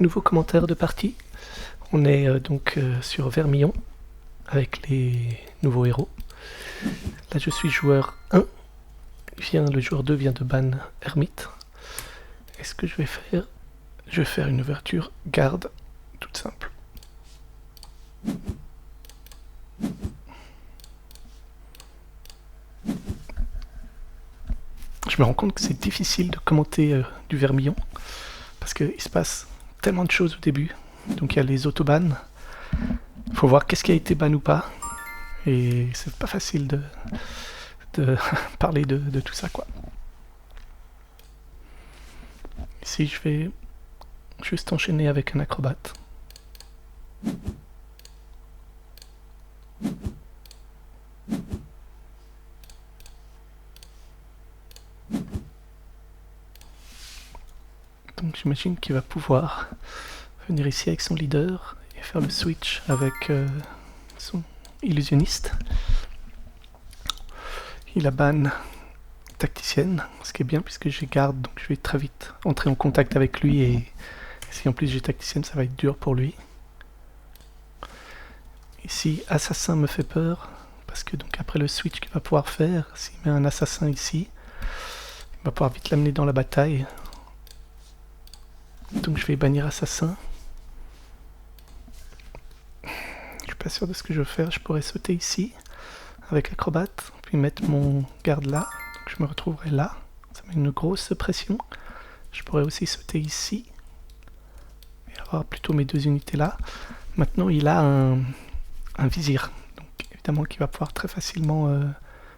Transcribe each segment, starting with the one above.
nouveau commentaire de partie. On est sur Vermillon avec les nouveaux héros. Là je suis joueur 1. Le joueur 2 vient de ban Hermite. Et ce que je vais faire, je vais faire une ouverture garde toute simple. Je me rends compte que c'est difficile de commenter du Vermillon parce qu'il se passe tellement de choses au début. Donc il y a les autobans, il faut voir qu'est-ce qui a été ban ou pas, et c'est pas facile de parler de tout ça quoi. Ici je vais juste enchaîner avec un acrobate. Donc j'imagine qu'il va pouvoir venir ici avec son leader et faire le switch avec son illusionniste. Il a ban tacticienne, ce qui est bien puisque j'ai garde, donc je vais très vite entrer en contact avec lui, et si en plus j'ai tacticienne, ça va être dur pour lui. Ici, assassin me fait peur parce que donc après le switch qu'il va pouvoir faire, s'il met un assassin ici, il va pouvoir vite l'amener dans la bataille. Donc je vais bannir assassin. Je suis pas sûr de ce que je veux faire. Je pourrais sauter ici avec acrobate, puis mettre mon garde là. Donc je me retrouverai là. Ça met une grosse pression. Je pourrais aussi sauter ici et avoir plutôt mes deux unités là. Maintenant il a un vizir, donc évidemment qu'il va pouvoir très facilement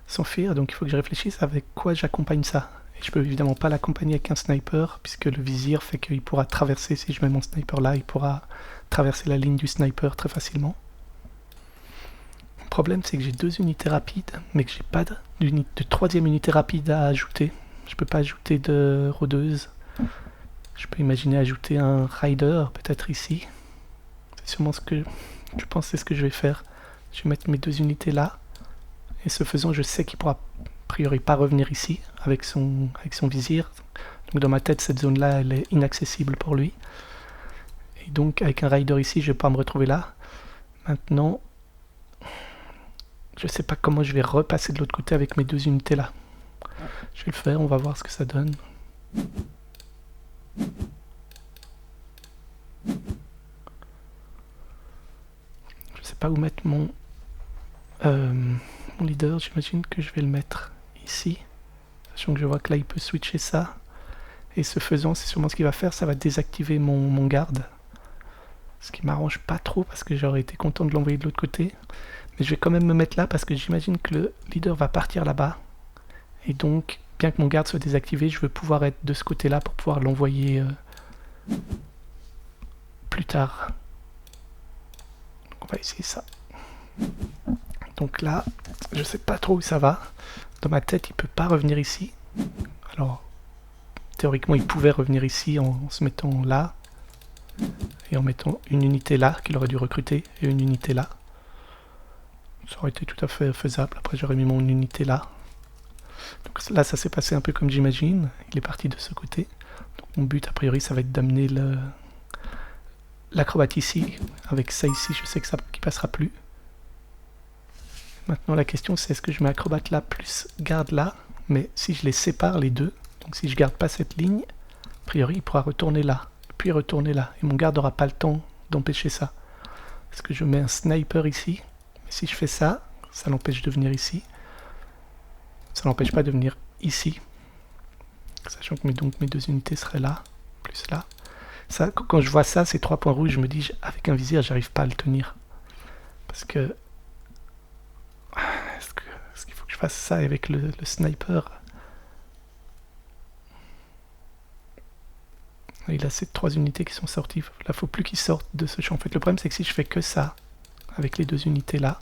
s'enfuir. Donc il faut que je réfléchisse avec quoi j'accompagne ça. Et je peux évidemment pas l'accompagner avec un sniper, puisque le vizir fait qu'il pourra traverser, si je mets mon sniper là, il pourra traverser la ligne du sniper très facilement. Le problème c'est que j'ai deux unités rapides, mais que j'ai pas de troisième unité rapide à ajouter. Je peux pas ajouter de rôdeuse. Je peux imaginer ajouter un rider, peut-être ici. C'est sûrement ce que je pense, c'est ce que je vais faire. Je vais mettre mes deux unités là, et ce faisant je sais qu'il pourra a priori pas revenir ici avec son vizir. Donc dans ma tête cette zone là elle est inaccessible pour lui, et donc avec un rider ici je vais pas me retrouver là. Maintenant je sais pas comment je vais repasser de l'autre côté avec mes deux unités là. Je vais le faire, on va voir ce que ça donne. Je sais pas où mettre mon leader. J'imagine que je vais le mettre ici, sachant que je vois que là il peut switcher ça, et ce faisant c'est sûrement ce qu'il va faire, ça va désactiver mon garde, ce qui m'arrange pas trop parce que j'aurais été content de l'envoyer de l'autre côté, mais je vais quand même me mettre là parce que j'imagine que le leader va partir là-bas, et donc bien que mon garde soit désactivé, je veux pouvoir être de ce côté là pour pouvoir l'envoyer plus tard. Donc on va essayer ça. Donc là je sais pas trop où ça va. Dans ma tête il peut pas revenir ici. Alors théoriquement il pouvait revenir ici en se mettant là et en mettant une unité là qu'il aurait dû recruter et une unité là. Ça aurait été tout à fait faisable. Après j'aurais mis mon unité là. Donc là ça s'est passé un peu comme j'imagine. Il est parti de ce côté. Donc mon but a priori ça va être d'amener l'acrobate ici. Avec ça ici je sais que ça qui passera plus. Maintenant la question c'est est-ce que je mets acrobate là plus garde là, mais si je les sépare les deux, donc si je garde pas cette ligne, a priori il pourra retourner là, puis retourner là, et mon garde n'aura pas le temps d'empêcher ça. Est-ce que je mets un sniper ici? Mais si je fais ça, ça l'empêche de venir ici, ça l'empêche pas de venir ici, sachant que mes deux unités seraient là, plus là. Ça, quand je vois ça, ces 3 points rouges, je me dis avec un vizir j'arrive pas à le tenir, parce que est-ce qu'il faut que je fasse ça avec le sniper? Il a ces 3 unités qui sont sorties. Là, faut plus qu'il sorte de ce champ. En fait, le problème, c'est que si je fais que ça, avec les deux unités là,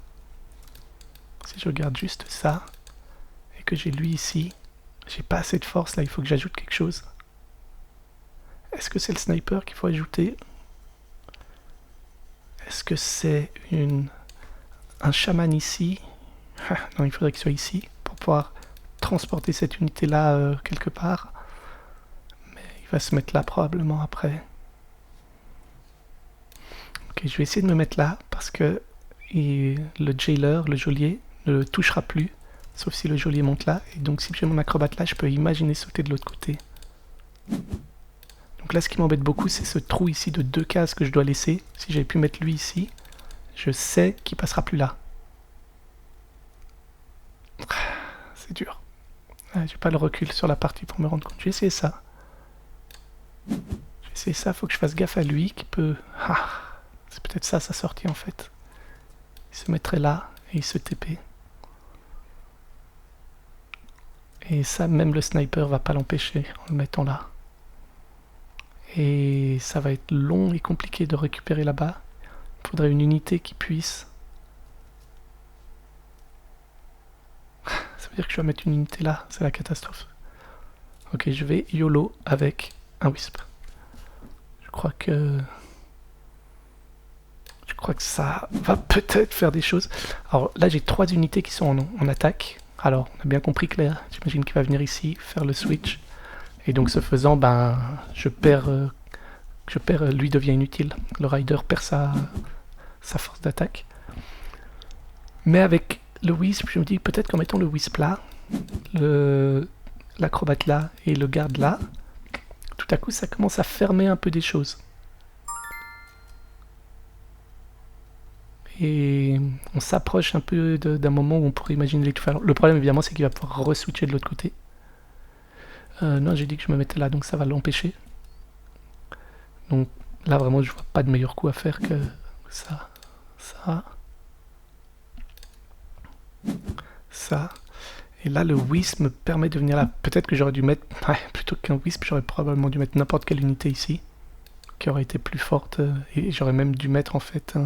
si je regarde juste ça, et que j'ai lui ici, j'ai pas assez de force là, il faut que j'ajoute quelque chose. Est-ce que c'est le sniper qu'il faut ajouter? Est-ce que c'est un chaman ici? Non, il faudrait qu'il soit ici pour pouvoir transporter cette unité là quelque part. Mais il va se mettre là probablement après. Ok, je vais essayer de me mettre là parce que le jailer, le geôlier, ne le touchera plus, sauf si le geôlier monte là. Et donc si j'ai mon acrobate là, je peux imaginer sauter de l'autre côté. Donc là, ce qui m'embête beaucoup, c'est ce trou ici de 2 cases que je dois laisser. Si j'avais pu mettre lui ici, je sais qu'il passera plus là. C'est dur. J'ai pas le recul sur la partie pour me rendre compte. Je vais essayer ça. Je vais essayer ça, faut que je fasse gaffe à lui qui peut... Ah, c'est peut-être ça sa sortie en fait. Il se mettrait là et il se TP. Et ça, même le sniper va pas l'empêcher en le mettant là. Et ça va être long et compliqué de récupérer là-bas. Il faudrait une unité qui puisse... Ça veut dire que je dois mettre une unité là, c'est la catastrophe. Ok, je vais YOLO avec un Wisp. Je crois que ça va peut-être faire des choses. Alors là, j'ai 3 unités qui sont en attaque. Alors, on a bien compris que là, j'imagine qu'il va venir ici, faire le switch. Et donc, ce faisant, ben, je perds, lui devient inutile. Le rider perd sa force d'attaque. Mais avec le Wisp, je me dis peut-être qu'en mettant le Wisp là, l'acrobate là et le garde là, tout à coup, ça commence à fermer un peu des choses. Et on s'approche un peu d'un moment où on pourrait imaginer les tout faire. Le problème, évidemment, c'est qu'il va pouvoir re-switcher de l'autre côté. Non, j'ai dit que je me mettais là, donc ça va l'empêcher. Donc là, vraiment, je vois pas de meilleur coup à faire que ça, ça. Et là, le Wisp me permet de venir là. Peut-être que j'aurais dû mettre... Ouais, plutôt qu'un Wisp, j'aurais probablement dû mettre n'importe quelle unité ici, qui aurait été plus forte. Et j'aurais même dû mettre, en fait,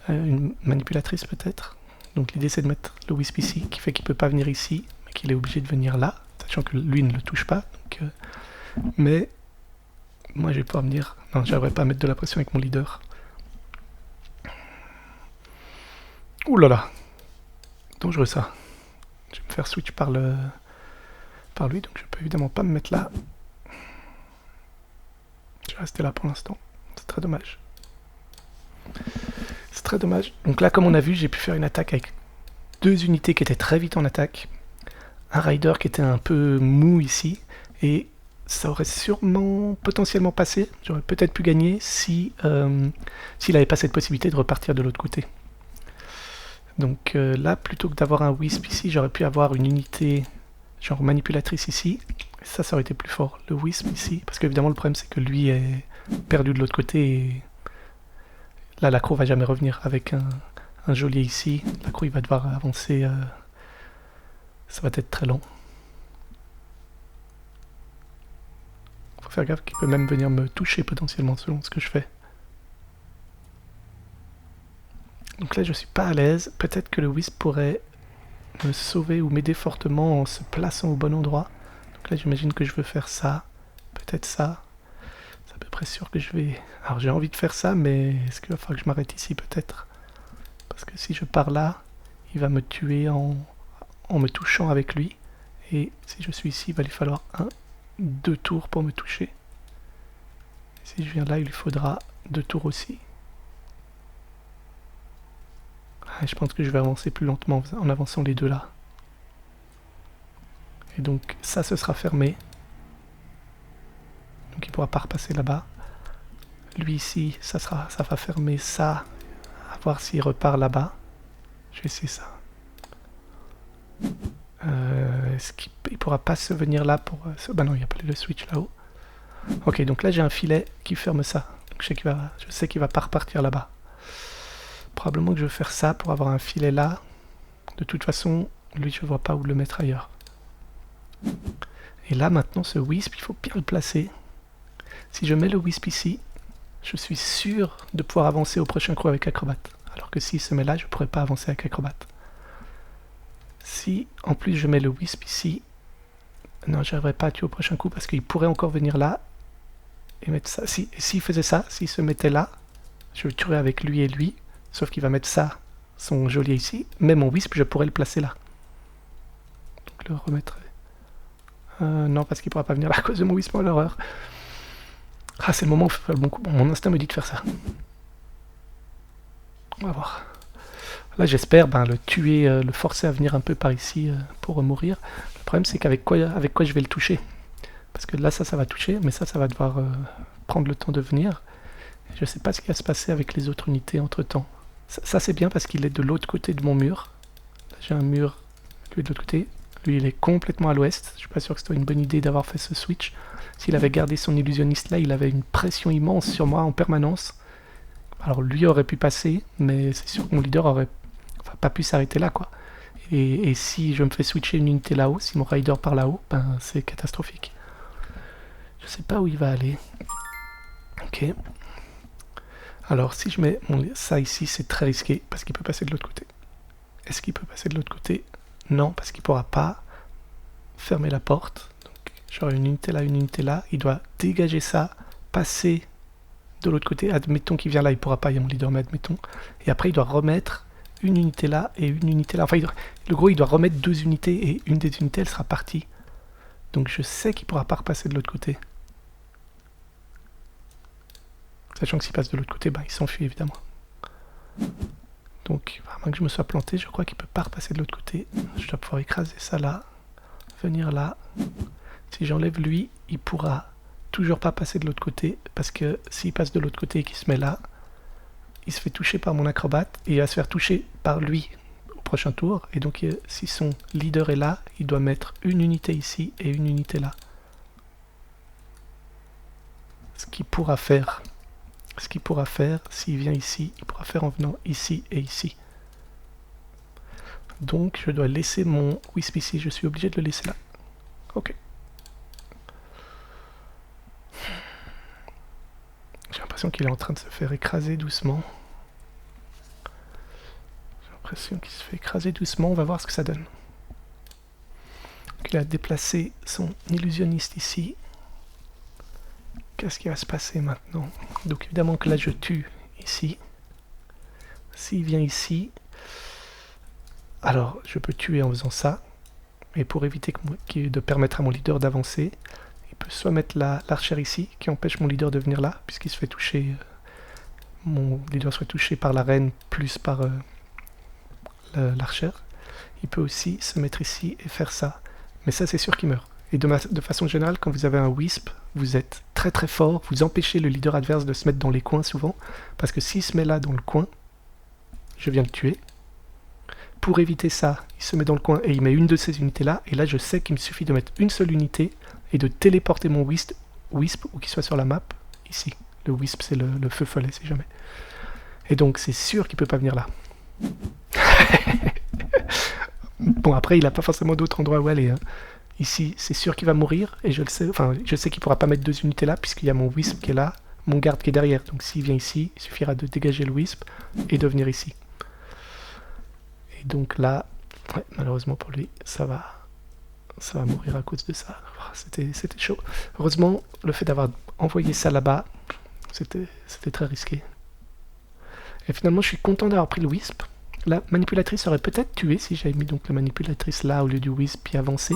une manipulatrice, peut-être. Donc l'idée, c'est de mettre le Wisp ici, qui fait qu'il peut pas venir ici, mais qu'il est obligé de venir là, sachant que lui ne le touche pas. Donc, mais moi, je vais pouvoir me dire... Non, j'aimerais pas mettre de la pression avec mon leader. Ouh là là, dangereux ça. Je vais me faire switch par lui, donc je peux évidemment pas me mettre là. Je vais rester là pour l'instant. C'est très dommage. C'est très dommage. Donc là, comme on a vu, j'ai pu faire une attaque avec 2 unités qui étaient très vite en attaque. Un rider qui était un peu mou ici. Et ça aurait sûrement potentiellement passé. J'aurais peut-être pu gagner si s'il n'avait pas cette possibilité de repartir de l'autre côté. Donc là, plutôt que d'avoir un Wisp ici, j'aurais pu avoir une unité genre manipulatrice ici. Ça aurait été plus fort. Le Wisp ici, parce qu'évidemment le problème c'est que lui est perdu de l'autre côté. Et là, l'accro va jamais revenir avec un geôlier ici. L'accro il va devoir avancer. Ça va être très long. Faut faire gaffe qu'il peut même venir me toucher potentiellement selon ce que je fais. Donc là, je suis pas à l'aise. Peut-être que le Wisp pourrait me sauver ou m'aider fortement en se plaçant au bon endroit. Donc là, j'imagine que je veux faire ça. Peut-être ça. C'est à peu près sûr que je vais... Alors, j'ai envie de faire ça, mais est-ce qu'il va falloir que je m'arrête ici, peut-être? Parce que si je pars là, il va me tuer en me touchant avec lui. Et si je suis ici, il va lui falloir 2 tours pour me toucher. Si je viens là, il lui faudra 2 tours aussi. Je pense que je vais avancer plus lentement en avançant les deux là. Et donc ça, ce sera fermé. Donc il ne pourra pas repasser là-bas. Lui ici, ça va fermer ça. À voir s'il repart là-bas. Je vais essayer ça. Est-ce qu'il ne pourra pas se venir là pour... Bah non, il n'y a pas le switch là-haut. Ok, donc là j'ai un filet qui ferme ça. Donc je sais qu'il va pas repartir là-bas. Probablement que je vais faire ça pour avoir un filet là. De toute façon, lui, je ne vois pas où le mettre ailleurs. Et là, maintenant, ce Wisp, il faut bien le placer. Si je mets le Wisp ici, je suis sûr de pouvoir avancer au prochain coup avec Acrobate. Alors que s'il se met là, je ne pourrais pas avancer avec Acrobate. Si, en plus, je mets le Wisp ici, non, je n'arriverai pas à tuer au prochain coup parce qu'il pourrait encore venir là et mettre ça. S'il faisait ça, s'il se mettait là, je le tuerais avec lui et lui. Sauf qu'il va mettre ça, son geôlier ici. Mais mon Wisp, je pourrais le placer là. Donc le remettrai. Non, parce qu'il ne pourra pas venir là à cause de mon Wisp, l'horreur. Ah, c'est le moment où faire le bon coup. Bon, mon instinct me dit de faire ça. On va voir. Là, j'espère le tuer, le forcer à venir un peu par ici pour mourir. Le problème, c'est qu'avec quoi je vais le toucher. Parce que là, ça va toucher, mais ça va devoir prendre le temps de venir. Je sais pas ce qui va se passer avec les autres unités entre-temps. Ça c'est bien parce qu'il est de l'autre côté de mon mur. J'ai un mur, lui de l'autre côté. Lui, il est complètement à l'ouest. Je suis pas sûr que c'était une bonne idée d'avoir fait ce switch. S'il avait gardé son illusionniste là, il avait une pression immense sur moi en permanence. Alors lui aurait pu passer, mais c'est sûr que mon leader aurait pas pu s'arrêter là, quoi. Et si je me fais switcher une unité là-haut, si mon rider part là-haut, c'est catastrophique. Je sais pas où il va aller. Ok. Alors si je mets ça ici, c'est très risqué parce qu'il peut passer de l'autre côté. Est-ce qu'il peut passer de l'autre côté? Non, parce qu'il ne pourra pas fermer la porte. Donc j'aurai une unité là, une unité là. Il doit dégager ça, passer de l'autre côté. Admettons qu'il vient là, il ne pourra pas, il y a mon leader, mais admettons. Et après, il doit remettre une unité là et une unité là. Enfin, le gros, il doit remettre 2 unités et une des unités, elle sera partie. Donc je sais qu'il ne pourra pas repasser de l'autre côté. Sachant que s'il passe de l'autre côté, il s'enfuit évidemment. Donc, à moins que je me sois planté, je crois qu'il ne peut pas repasser de l'autre côté. Je dois pouvoir écraser ça là, venir là. Si j'enlève lui, il pourra toujours pas passer de l'autre côté, parce que s'il passe de l'autre côté et qu'il se met là, il se fait toucher par mon acrobate, et il va se faire toucher par lui au prochain tour. Et donc, si son leader est là, il doit mettre une unité ici et une unité là. Ce qu'il pourra faire... s'il vient ici, il pourra faire en venant ici et ici. Donc je dois laisser mon Wisp ici, je suis obligé de le laisser là. Ok. J'ai l'impression qu'il est en train de se faire écraser doucement. J'ai l'impression qu'il se fait écraser doucement, on va voir ce que ça donne. Donc, il a déplacé son illusionniste ici. Qu'est-ce qui va se passer maintenant? Donc évidemment que là je tue ici. S'il vient ici, alors je peux tuer en faisant ça. Et pour éviter de permettre à mon leader d'avancer, il peut soit mettre l'archère ici, qui empêche mon leader de venir là, puisqu'il se fait toucher, mon leader soit touché par la reine plus par l'archère. Il peut aussi se mettre ici et faire ça. Mais ça c'est sûr qu'il meurt. Et de façon générale, quand vous avez un Wisp, vous êtes très très fort, vous empêchez le leader adverse de se mettre dans les coins souvent, parce que s'il se met là dans le coin, je viens le tuer. Pour éviter ça, il se met dans le coin et il met une de ces unités là, et là je sais qu'il me suffit de mettre une seule unité et de téléporter mon Wisp ou qu'il soit sur la map, ici. Le Wisp c'est le feu follet si jamais. Et donc c'est sûr qu'il peut pas venir là. Bon après il n'a pas forcément d'autres endroits où aller, hein. Ici, c'est sûr qu'il va mourir, et je le sais, enfin, je sais qu'il ne pourra pas mettre 2 unités là, puisqu'il y a mon Wisp qui est là, mon garde qui est derrière. Donc s'il vient ici, il suffira de dégager le Wisp et de venir ici. Et donc là, ouais, malheureusement pour lui, ça va mourir à cause de ça. C'était chaud. Heureusement, le fait d'avoir envoyé ça là-bas, c'était très risqué. Et finalement, je suis content d'avoir pris le Wisp. La manipulatrice aurait peut-être tué si j'avais mis donc la manipulatrice là au lieu du Wisp puis avancé.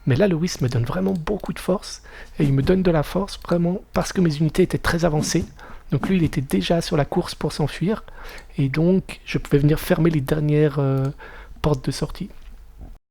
Mais là, le Wisp me donne vraiment beaucoup de force, et il me donne de la force vraiment parce que mes unités étaient très avancées. Donc lui, il était déjà sur la course pour s'enfuir, et donc je pouvais venir fermer les dernières portes de sortie.